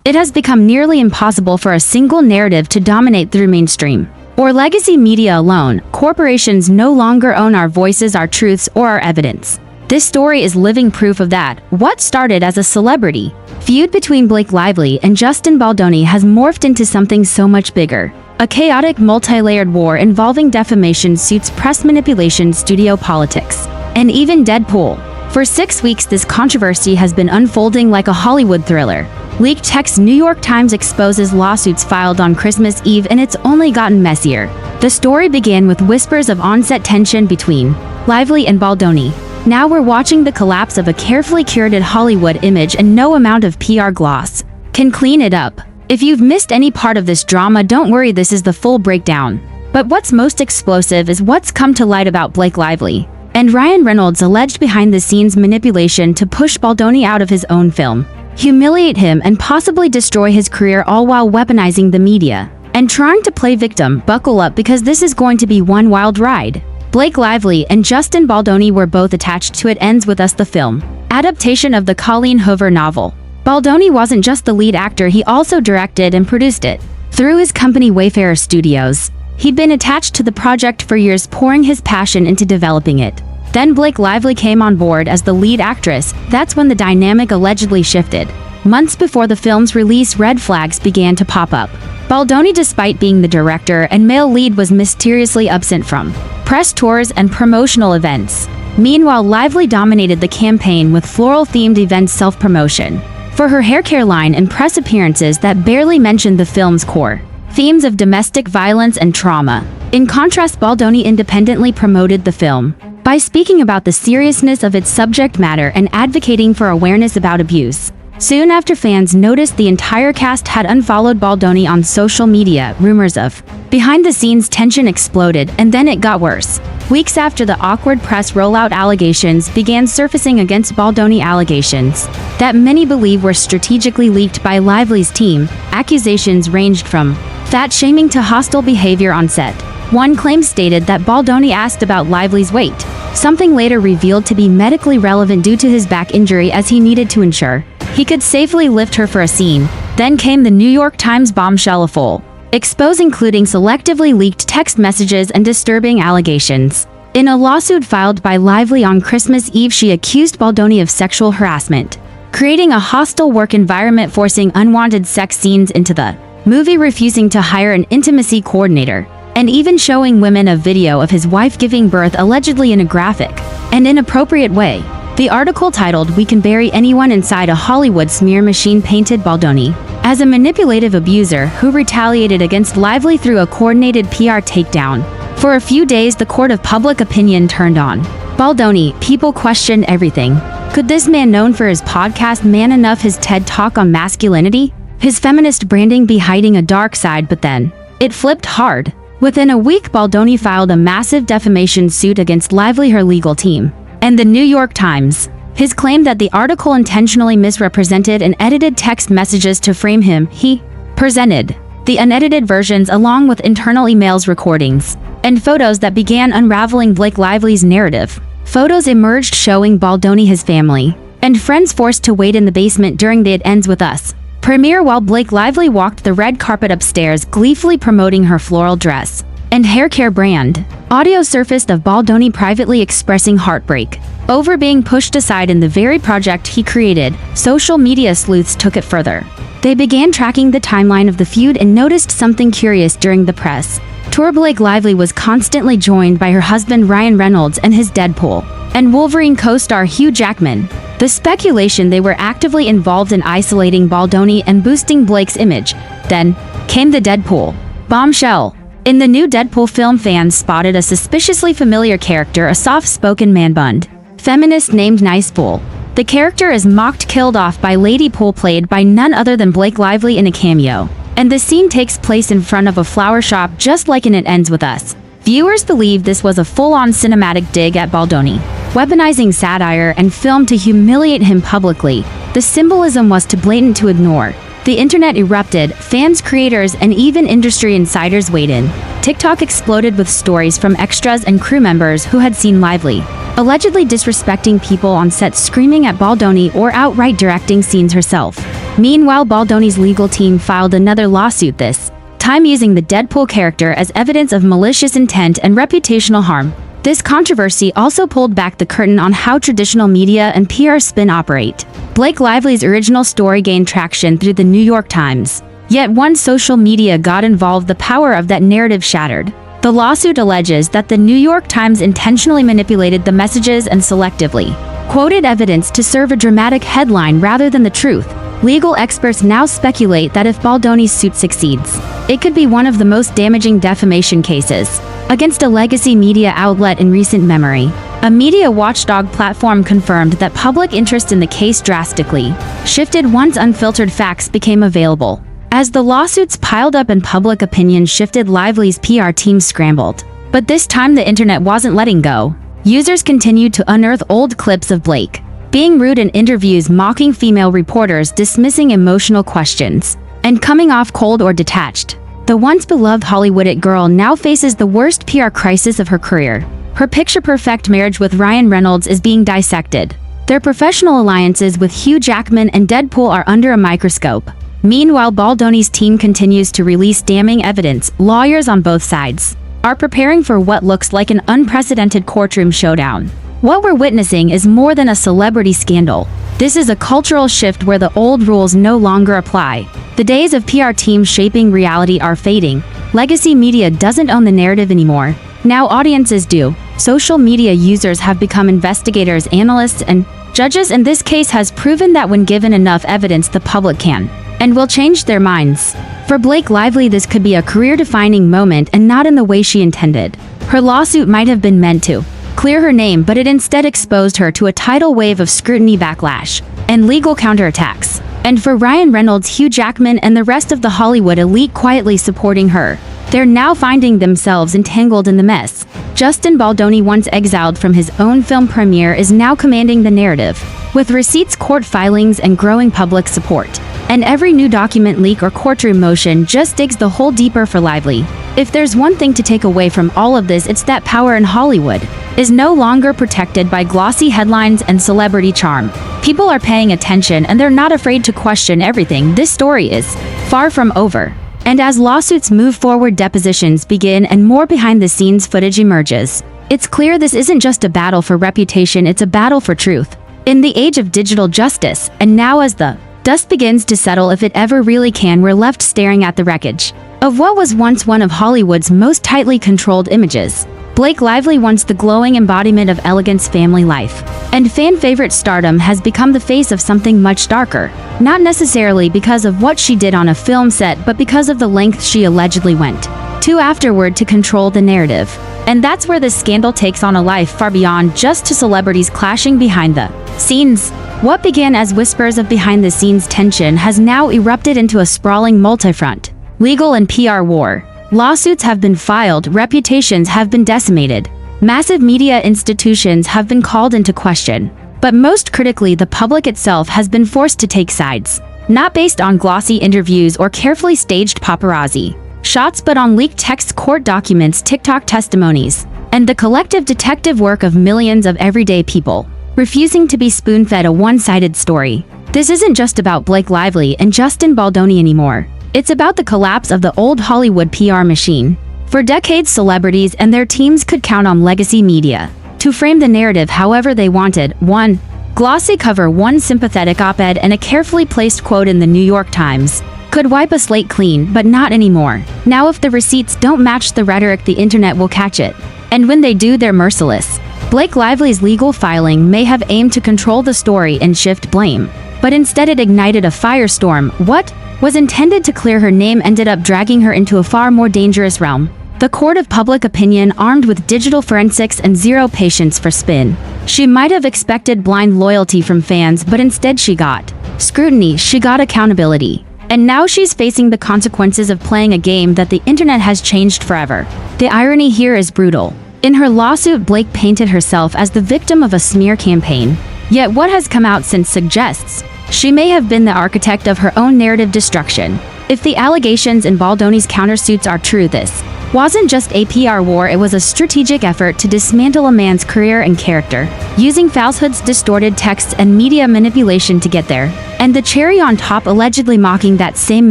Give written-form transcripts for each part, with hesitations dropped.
It has become nearly impossible for a single narrative to dominate through mainstream or legacy media alone. Corporations no longer own our voices, our truths, or our evidence. This story is living proof of that. What started as a celebrity feud between Blake Lively and Justin Baldoni has morphed into something so much bigger. A chaotic, multi-layered war involving defamation suits, press manipulation, studio politics, and even Deadpool. For 6 weeks, this controversy has been unfolding like a Hollywood thriller. Leaked text: New York Times exposes lawsuits filed on Christmas Eve, and it's only gotten messier. The story began with whispers of on-set tension between Lively and Baldoni. Now we're watching the collapse of a carefully curated Hollywood image, and no amount of PR gloss can clean it up. If you've missed any part of this drama, don't worry, this is the full breakdown. But what's most explosive is what's come to light about Blake Lively and Ryan Reynolds' alleged behind-the-scenes manipulation to push Baldoni out of his own film, humiliate him, and possibly destroy his career, all while weaponizing the media and trying to play victim. Buckle up, because this is going to be one wild ride. Blake Lively and Justin Baldoni were both attached to It Ends With Us, the film adaptation of the Colleen Hoover novel. Baldoni wasn't just the lead actor, he also directed and produced it. Through his company Wayfarer Studios, he'd been attached to the project for years, pouring his passion into developing it. Then Blake Lively came on board as the lead actress. That's when the dynamic allegedly shifted. Months before the film's release, red flags began to pop up. Baldoni, despite being the director and male lead, was mysteriously absent from press tours and promotional events. Meanwhile, Lively dominated the campaign with floral-themed events, self-promotion for her haircare line, and press appearances that barely mentioned the film's core themes of domestic violence and trauma. In contrast, Baldoni independently promoted the film by speaking about the seriousness of its subject matter and advocating for awareness about abuse. Soon after, fans noticed the entire cast had unfollowed Baldoni on social media. Rumors of behind-the-scenes tension exploded, and then it got worse. Weeks after the awkward press rollout, allegations began surfacing against Baldoni, allegations that many believe were strategically leaked by Lively's team. Accusations ranged from fat-shaming to hostile behavior on set. One claim stated that Baldoni asked about Lively's weight, something later revealed to be medically relevant due to his back injury, as he needed to ensure he could safely lift her for a scene. Then came the New York Times bombshell, a full expose including selectively leaked text messages and disturbing allegations. In a lawsuit filed by Lively on Christmas Eve, she accused Baldoni of sexual harassment, creating a hostile work environment, forcing unwanted sex scenes into the movie, refusing to hire an intimacy coordinator, and even showing women a video of his wife giving birth, allegedly in a graphic and inappropriate way. The article, titled "We Can Bury Anyone Inside a Hollywood Smear Machine," painted Baldoni as a manipulative abuser who retaliated against Lively through a coordinated PR takedown. For a few days, the court of public opinion turned on Baldoni. People questioned everything. Could this man, known for his podcast Man Enough, his TED Talk on masculinity, his feminist branding, be hiding a dark side? But then it flipped hard. Within a week, Baldoni filed a massive defamation suit against Lively, her legal team, and the New York Times. His claim that the article intentionally misrepresented and edited text messages to frame him. He presented the unedited versions along with internal emails, recordings, and photos that began unraveling Blake Lively's narrative. Photos emerged showing Baldoni, his family, and friends forced to wait in the basement during the It Ends With Us premiere, while Blake Lively walked the red carpet upstairs, gleefully promoting her floral dress and haircare brand. Audio surfaced of Baldoni privately expressing heartbreak over being pushed aside in the very project he created. Social media sleuths took it further. They began tracking the timeline of the feud and noticed something curious. During the press tour, Blake Lively was constantly joined by her husband Ryan Reynolds and his Deadpool and Wolverine co-star Hugh Jackman. The speculation they were actively involved in isolating Baldoni and boosting Blake's image. Then came the Deadpool bombshell. In the new Deadpool film, fans spotted a suspiciously familiar character, a soft-spoken man-bun feminist named Nicepool. The character is mocked, killed off by Lady Pool, played by none other than Blake Lively in a cameo. And the scene takes place in front of a flower shop, just like in It Ends With Us. Viewers believe this was a full-on cinematic dig at Baldoni, weaponizing satire and film to humiliate him publicly. The symbolism was too blatant to ignore. The internet erupted, fans, creators, and even industry insiders weighed in. TikTok exploded with stories from extras and crew members who had seen Lively allegedly disrespecting people on set, screaming at Baldoni, or outright directing scenes herself. Meanwhile, Baldoni's legal team filed another lawsuit, this time using the Deadpool character as evidence of malicious intent and reputational harm. This controversy also pulled back the curtain on how traditional media and PR spin operate. Blake Lively's original story gained traction through the New York Times. Yet once social media got involved, the power of that narrative shattered. The lawsuit alleges that the New York Times intentionally manipulated the messages and selectively quoted evidence to serve a dramatic headline rather than the truth. Legal experts now speculate that if Baldoni's suit succeeds, it could be one of the most damaging defamation cases against a legacy media outlet in recent memory. A media watchdog platform confirmed that public interest in the case drastically shifted once unfiltered facts became available. As the lawsuits piled up and public opinion shifted, Lively's PR team scrambled. But this time the internet wasn't letting go. Users continued to unearth old clips of Blake being rude in interviews, mocking female reporters, dismissing emotional questions, and coming off cold or detached. The once beloved Hollywood girl now faces the worst PR crisis of her career. Her picture-perfect marriage with Ryan Reynolds is being dissected. Their professional alliances with Hugh, Jackman, and Deadpool are under a microscope. Meanwhile, Baldoni's team continues to release damning evidence. Lawyers on both sides are preparing for what looks like an unprecedented courtroom showdown. What we're witnessing is more than a celebrity scandal. This is a cultural shift where the old rules no longer apply. The days of PR teams shaping reality are fading. Legacy media doesn't own the narrative anymore. Now audiences do. Social media users have become investigators, analysts, and judges, and this case has proven that when given enough evidence, the public can and will change their minds. For Blake Lively, this could be a career-defining moment, and not in the way she intended. Her lawsuit might have been meant to clear her name, but it instead exposed her to a tidal wave of scrutiny, backlash, and legal counterattacks. And for Ryan Reynolds, Hugh Jackman, and the rest of the Hollywood elite quietly supporting her, they're now finding themselves entangled in the mess. Justin Baldoni, once exiled from his own film premiere, is now commanding the narrative, with receipts, court filings, and growing public support. And every new document, leak, or courtroom motion just digs the hole deeper for Lively. If there's one thing to take away from all of this, it's that power in Hollywood is no longer protected by glossy headlines and celebrity charm. People are paying attention, and they're not afraid to question everything. This story is far from over. And as lawsuits move forward, depositions begin, and more behind-the-scenes footage emerges. It's clear this isn't just a battle for reputation, it's a battle for truth. In the age of digital justice, and now as the dust begins to settle, if it ever really can, we're left staring at the wreckage of what was once one of Hollywood's most tightly controlled images. Blake Lively, once the glowing embodiment of elegance, family life, and fan-favorite stardom, has become the face of something much darker. Not necessarily because of what she did on a film set, but because of the lengths she allegedly went to afterward to control the narrative. And that's where this scandal takes on a life far beyond just two celebrities clashing behind the scenes. What began as whispers of behind-the-scenes tension has now erupted into a sprawling multi-front legal and PR war. Lawsuits have been filed, reputations have been decimated, massive media institutions have been called into question. But most critically, the public itself has been forced to take sides, not based on glossy interviews or carefully staged paparazzi shots, but on leaked texts, court documents, TikTok testimonies, and the collective detective work of millions of everyday people, refusing to be spoon-fed a one-sided story. This isn't just about Blake Lively and Justin Baldoni anymore. It's about the collapse of the old Hollywood PR machine. For decades, celebrities and their teams could count on legacy media to frame the narrative however they wanted. One glossy cover, one sympathetic op-ed, and a carefully placed quote in the New York Times could wipe a slate clean, but not anymore. Now, if the receipts don't match the rhetoric, the internet will catch it. And when they do, they're merciless. Blake Lively's legal filing may have aimed to control the story and shift blame, but instead it ignited a firestorm. What was intended to clear her name ended up dragging her into a far more dangerous realm. The court of public opinion, armed with digital forensics and zero patience for spin. She might have expected blind loyalty from fans, but instead she got scrutiny, she got accountability. And now she's facing the consequences of playing a game that the internet has changed forever. The irony here is brutal. In her lawsuit, Blake painted herself as the victim of a smear campaign. Yet what has come out since suggests She may have been the architect of her own narrative destruction. If the allegations in Baldoni's countersuits are true, this wasn't just a PR war, it was a strategic effort to dismantle a man's career and character, using falsehoods, distorted texts, and media manipulation to get there. And the cherry on top, allegedly mocking that same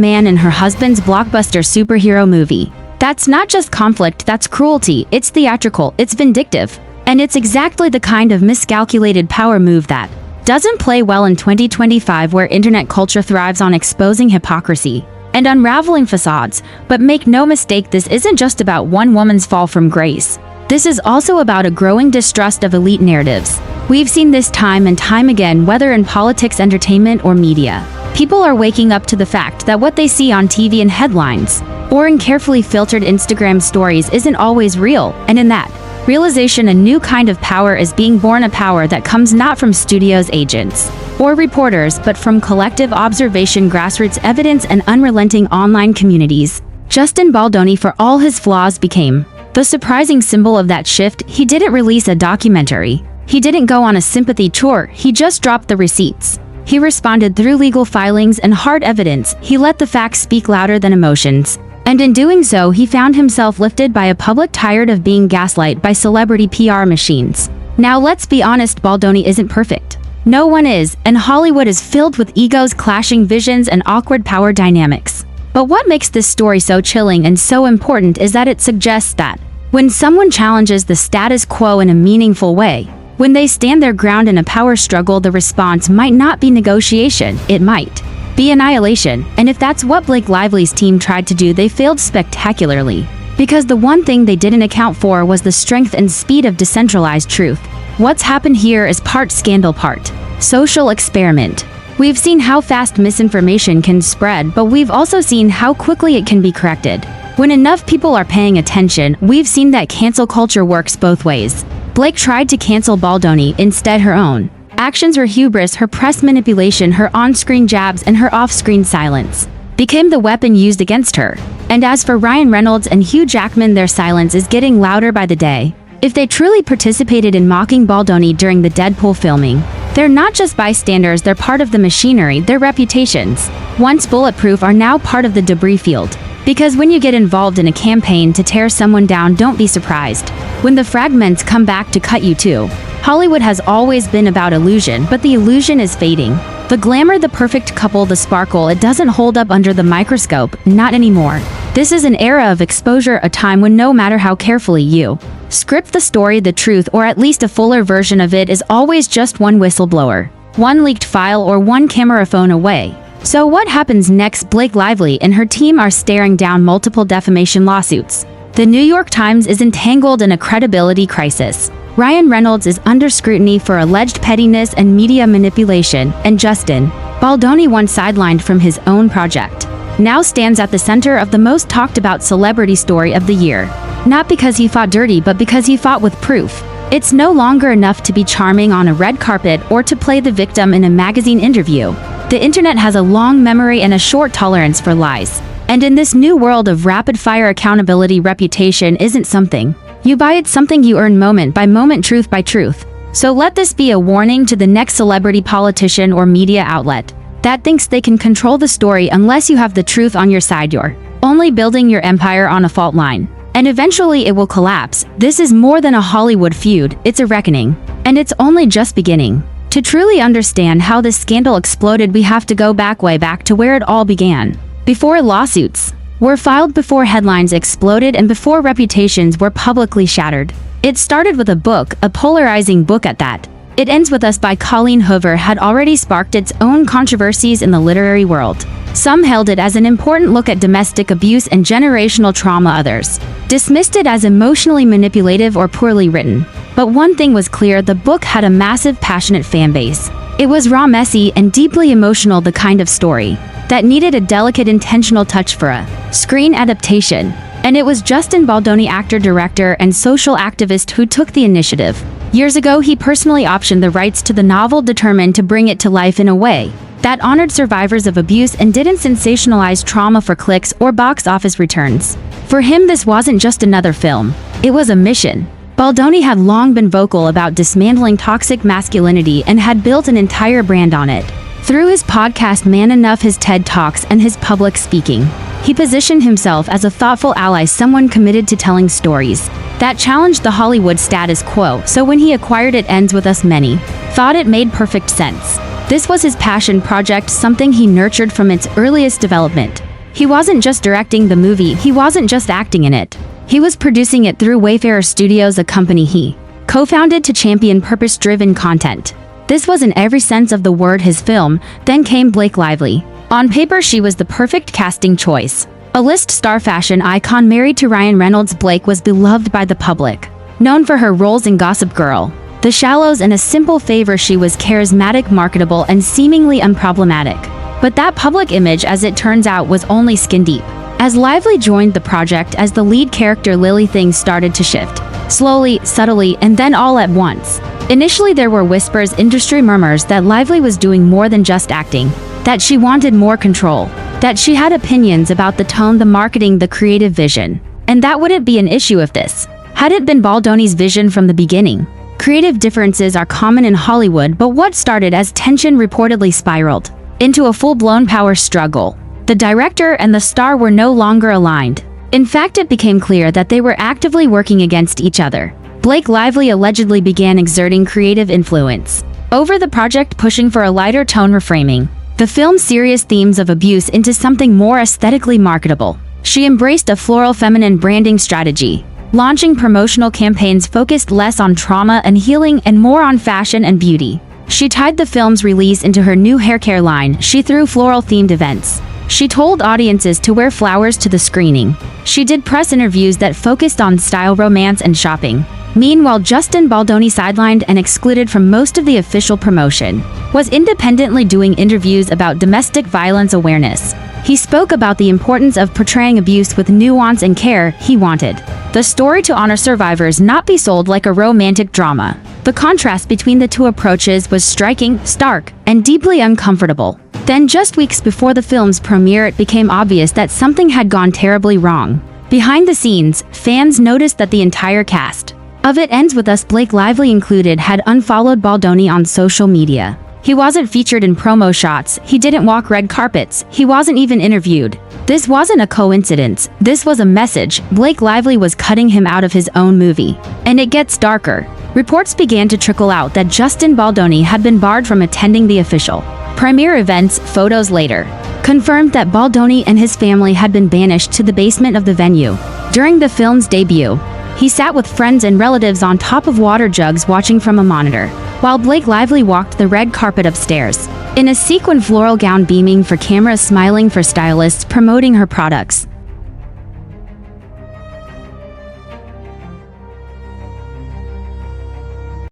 man in her husband's blockbuster superhero movie. That's not just conflict, that's cruelty, it's theatrical, it's vindictive. And it's exactly the kind of miscalculated power move that doesn't play well in 2025, where internet culture thrives on exposing hypocrisy and unraveling facades. But make no mistake, this isn't just about one woman's fall from grace. This is also about a growing distrust of elite narratives. We've seen this time and time again, whether in politics, entertainment, or media. People are waking up to the fact that what they see on TV and headlines, or in carefully filtered Instagram stories, isn't always real. And in that realization, a new kind of power is being born, a power that comes not from studios, agents, or reporters, but from collective observation, grassroots evidence, and unrelenting online communities. Justin Baldoni, for all his flaws, became the surprising symbol of that shift. He didn't release a documentary. He didn't go on a sympathy tour. He just dropped the receipts. He responded through legal filings and hard evidence. He let the facts speak louder than emotions. And in doing so, he found himself lifted by a public tired of being gaslight by celebrity PR machines. Now let's be honest, Baldoni isn't perfect. No one is, and Hollywood is filled with egos, clashing visions, and awkward power dynamics. But what makes this story so chilling and so important is that it suggests that when someone challenges the status quo in a meaningful way, when they stand their ground in a power struggle, the response might not be negotiation, it might be annihilation. And if that's what Blake Lively's team tried to do, they failed spectacularly. Because the one thing they didn't account for was the strength and speed of decentralized truth. What's happened here is part scandal, part social experiment. We've seen how fast misinformation can spread, but we've also seen how quickly it can be corrected. When enough people are paying attention, we've seen that cancel culture works both ways. Blake tried to cancel Baldoni, instead her own actions, her hubris, her press manipulation, her on-screen jabs, and her off-screen silence became the weapon used against her. And as for Ryan Reynolds and Hugh Jackman, their silence is getting louder by the day. If they truly participated in mocking Baldoni during the Deadpool filming, they're not just bystanders, they're part of the machinery. Their reputations, once bulletproof, are now part of the debris field. Because when you get involved in a campaign to tear someone down, don't be surprised when the fragments come back to cut you too. Hollywood has always been about illusion, but the illusion is fading. The glamour, the perfect couple, the sparkle, it doesn't hold up under the microscope, not anymore. This is an era of exposure, a time when no matter how carefully you script the story, the truth, or at least a fuller version of it, is always just one whistleblower, one leaked file, or one camera phone away. So what happens next? Blake Lively and her team are staring down multiple defamation lawsuits. The New York Times is entangled in a credibility crisis. Ryan Reynolds is under scrutiny for alleged pettiness and media manipulation, and Justin Baldoni, once sidelined from his own project, now stands at the center of the most talked about celebrity story of the year. Not because he fought dirty, but because he fought with proof. It's no longer enough to be charming on a red carpet or to play the victim in a magazine interview. The internet has a long memory and a short tolerance for lies. And in this new world of rapid-fire accountability, reputation isn't something you buy, it's something you earn moment by moment, truth by truth. So let this be a warning to the next celebrity, politician, or media outlet that thinks they can control the story. Unless you have the truth on your side, you're only building your empire on a fault line. And eventually it will collapse. This is more than a Hollywood feud, it's a reckoning. And it's only just beginning. To truly understand how this scandal exploded, we have to go back, way back to where it all began. Before lawsuits were filed, before headlines exploded, and before reputations were publicly shattered. It started with a book, a polarizing book at that. It Ends With Us by Colleen Hoover had already sparked its own controversies in the literary world. Some hailed it as an important look at domestic abuse and generational trauma, others dismissed it as emotionally manipulative or poorly written. But one thing was clear, the book had a massive, passionate fan base. It was raw, messy, and deeply emotional, the kind of story that needed a delicate, intentional touch for a screen adaptation. And it was Justin Baldoni, actor, director, and social activist, who took the initiative. Years ago, he personally optioned the rights to the novel, determined to bring it to life in a way that honored survivors of abuse and didn't sensationalize trauma for clicks or box office returns. For him, this wasn't just another film, it was a mission. Baldoni had long been vocal about dismantling toxic masculinity and had built an entire brand on it. Through his podcast Man Enough, his TED Talks, and his public speaking, he positioned himself as a thoughtful ally, someone committed to telling stories that challenged the Hollywood status quo. So when he acquired It Ends With Us, many thought it made perfect sense. This was his passion project, something he nurtured from its earliest development. He wasn't just directing the movie, he wasn't just acting in it. He was producing it through Wayfarer Studios, a company he co-founded to champion purpose-driven content. This was in every sense of the word his film. Then came Blake Lively. On paper, she was the perfect casting choice. A list star fashion icon married to Ryan Reynolds, Blake was beloved by the public. Known for her roles in Gossip Girl, The Shallows, and A Simple Favor, she was charismatic, marketable, and seemingly unproblematic. But that public image, as it turns out, was only skin deep. As Lively joined the project as the lead character, Lily, things started to shift. Slowly, subtly, and then all at once. Initially, there were whispers, industry murmurs, that Lively was doing more than just acting, that she wanted more control, that she had opinions about the tone, the marketing, the creative vision. And that wouldn't be an issue if this hadn't been Baldoni's vision from the beginning. Creative differences are common in Hollywood, but what started as tension reportedly spiraled into a full-blown power struggle. The director and the star were no longer aligned. In fact, it became clear that they were actively working against each other. Blake Lively allegedly began exerting creative influence over the project, pushing for a lighter tone, reframing the film's serious themes of abuse into something more aesthetically marketable. She embraced a floral feminine branding strategy, launching promotional campaigns focused less on trauma and healing and more on fashion and beauty. She tied the film's release into her new haircare line. She threw floral-themed events. She told audiences to wear flowers to the screening. She did press interviews that focused on style, romance, and shopping. Meanwhile, Justin Baldoni, sidelined and excluded from most of the official promotion, was independently doing interviews about domestic violence awareness. He spoke about the importance of portraying abuse with nuance and care. He wanted the story to honor survivors, not be sold like a romantic drama. The contrast between the two approaches was striking, stark, and deeply uncomfortable. Then, just weeks before the film's premiere, it became obvious that something had gone terribly wrong. Behind the scenes, fans noticed that the entire cast of It Ends With Us, Blake Lively included, had unfollowed Baldoni on social media. He wasn't featured in promo shots, he didn't walk red carpets, he wasn't even interviewed. This wasn't a coincidence, this was a message. Blake Lively was cutting him out of his own movie. And it gets darker. Reports began to trickle out that Justin Baldoni had been barred from attending the official premiere events. Photos later confirmed that Baldoni and his family had been banished to the basement of the venue. During the film's debut, he sat with friends and relatives on top of water jugs watching from a monitor, while Blake Lively walked the red carpet upstairs in a sequin floral gown, beaming for cameras, smiling for stylists, promoting her products.